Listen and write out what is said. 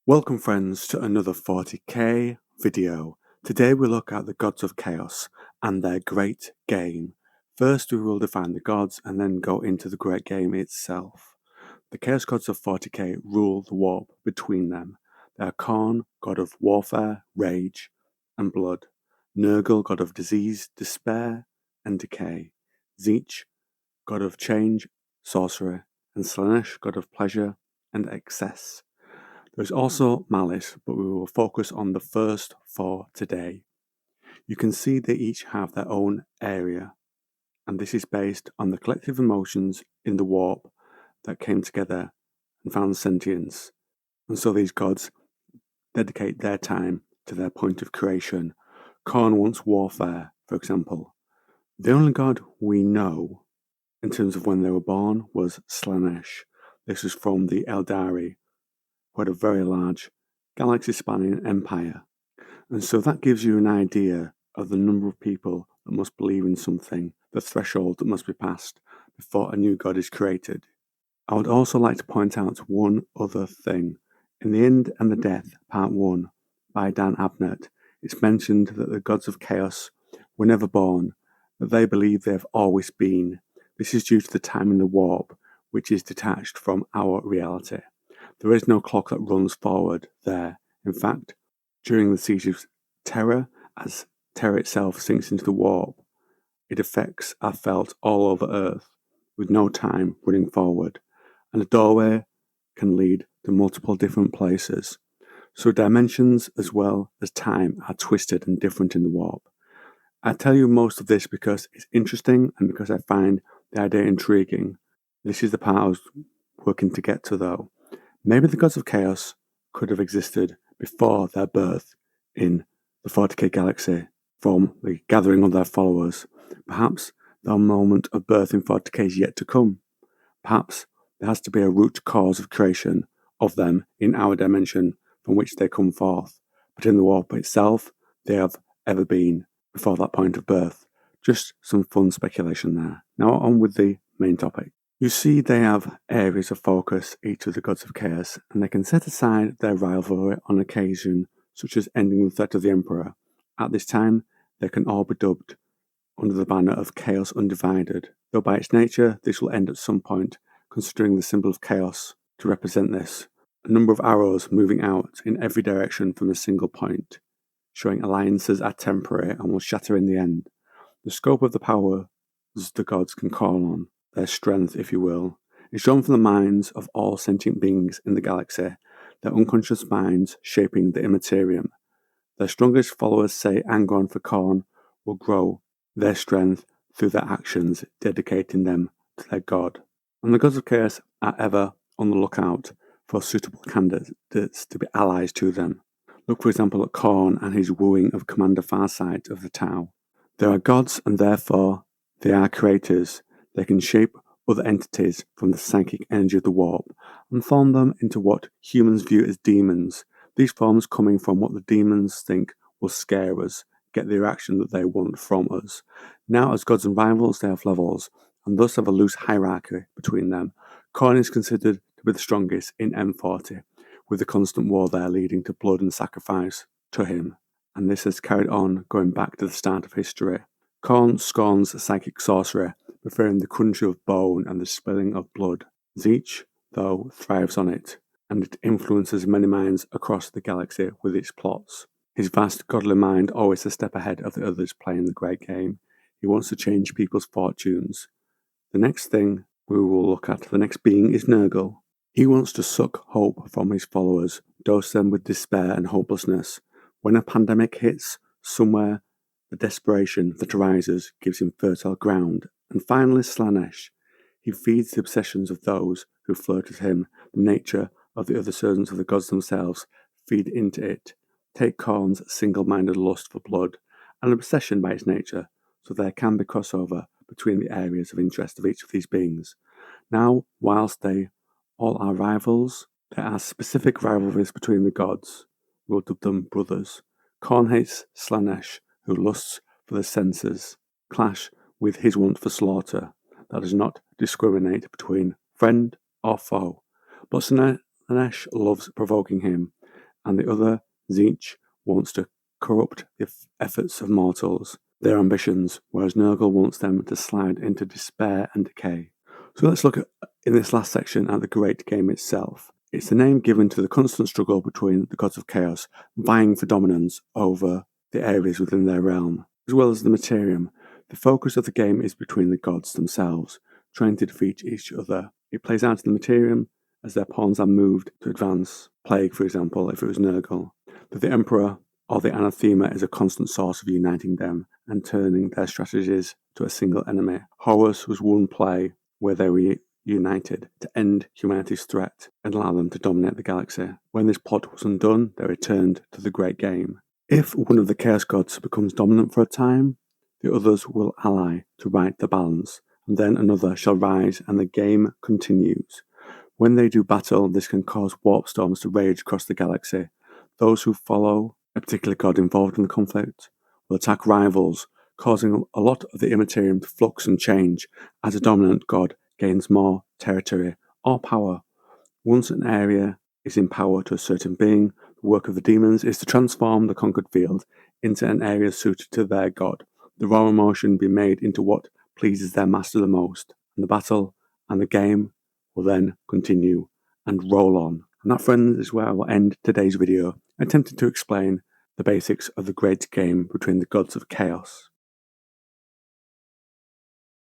Welcome friends to another 40k video. Today we look at the gods of chaos and their great game. First we will define the gods and then go into the great game itself. The chaos gods of 40k rule the warp between them. They are Khorne, god of warfare, rage and blood. Nurgle, god of disease, despair and decay. Tzeentch, god of change, sorcery, and Slaanesh, god of pleasure and excess. There is also malice, but we will focus on the first four today. You can see they each have their own area, and this is based on the collective emotions in the warp that came together and found sentience. And so these gods dedicate their time to their point of creation. Khorne wants warfare, for example. The only god we know in terms of when they were born was Slaanesh. This was from the Eldari, who had a very large galaxy-spanning empire. And so that gives you an idea of the number of people that must believe in something, the threshold that must be passed before a new god is created. I would also like to point out one other thing. In The End and the Death, Part 1, by Dan Abnett, it's mentioned that the gods of chaos were never born, that they believe they have always been. This is due to the time in the warp, which is detached from our reality. There is no clock that runs forward there. In fact, during the Siege of Terror, as Terror itself sinks into the warp, its effects are felt all over Earth, with no time running forward, and a doorway can lead to multiple different places. So dimensions as well as time are twisted and different in the warp. I tell you most of this because it's interesting and because I find the idea intriguing. This is the part I was working to get to though. Maybe the gods of chaos could have existed before their birth in the 40k galaxy from the gathering of their followers. Perhaps their moment of birth in 40k is yet to come. Perhaps there has to be a root cause of creation of them in our dimension from which they come forth. But in the warp itself, they have ever been before that point of birth. Just some fun speculation there. Now on with the main topic. You see they have areas of focus, each of the gods of chaos, and they can set aside their rivalry on occasion, such as ending the threat of the Emperor. At this time, they can all be dubbed under the banner of Chaos Undivided, though by its nature this will end at some point, considering the symbol of chaos to represent this. A number of arrows moving out in every direction from a single point, showing alliances are temporary and will shatter in the end. The scope of the powers the gods can call on, their strength, if you will, is drawn from the minds of all sentient beings in the galaxy, their unconscious minds shaping the immaterium. Their strongest followers say Angron for Khorne will grow their strength through their actions, dedicating them to their god. And the gods of chaos are ever on the lookout for suitable candidates to be allies to them. Look, for example, at Khorne and his wooing of Commander Farsight of the Tau. There are gods, and therefore they are creators. They can shape other entities from the psychic energy of the warp and form them into what humans view as demons. These forms coming from what the demons think will scare us, get the reaction that they want from us. Now, as gods and rivals, they have levels, and thus have a loose hierarchy between them. Khorne is considered to be the strongest in M40, with the constant war there leading to blood and sacrifice to him, and this has carried on going back to the start of history. Khorne scorns psychic sorcery, preferring the crunch of bone and the spilling of blood. Tzeentch, though, thrives on it, and it influences many minds across the galaxy with its plots. His vast godly mind always a step ahead of the others playing the great game. He wants to change people's fortunes. The next thing we will look at, the next being, is Nurgle. He wants to suck hope from his followers, dose them with despair and hopelessness. When a pandemic hits, somewhere the desperation that arises gives him fertile ground. And finally, Slaanesh. He feeds the obsessions of those who flirt with him. The nature of the other servants of the gods themselves feed into it. Take Khorne's single-minded lust for blood, an obsession by its nature, so there can be crossover between the areas of interest of each of these beings. Now, whilst they all are rivals, there are specific rivalries between the gods. We'll dub them brothers. Khorne hates Slaanesh, who lusts for the senses, clash with his want for slaughter that does not discriminate between friend or foe. But Slaanesh loves provoking him. and the other, Tzeentch, wants to corrupt the efforts of mortals, their ambitions, whereas Nurgle wants them to slide into despair and decay. So let's look at, in this last section, at the Great Game itself. It's the name given to the constant struggle between the gods of chaos, vying for dominance over the areas within their realm, as well as the Materium. The focus of the game is between the gods themselves, trying to defeat each other. It plays out in the Materium as their pawns are moved to advance. Plague, for example, if it was Nurgle. But the Emperor or the Anathema is a constant source of uniting them and turning their strategies to a single enemy. Horus was one play where they were united to end humanity's threat and allow them to dominate the galaxy. When this plot was undone, they returned to the Great Game. If one of the Chaos Gods becomes dominant for a time, the others will ally to right the balance, and then another shall rise and the game continues. When they do battle, this can cause warp storms to rage across the galaxy. Those who follow a particular god involved in the conflict will attack rivals, causing a lot of the Immaterium to flux and change as a dominant god gains more territory or power. Once an area is in power to a certain being, the work of the demons is to transform the conquered field into an area suited to their god. The raw emotion be made into what pleases their master the most, and the battle and the game will then continue and roll on. And that, friends, is where I will end today's video, attempting to explain the basics of the great game between the gods of chaos.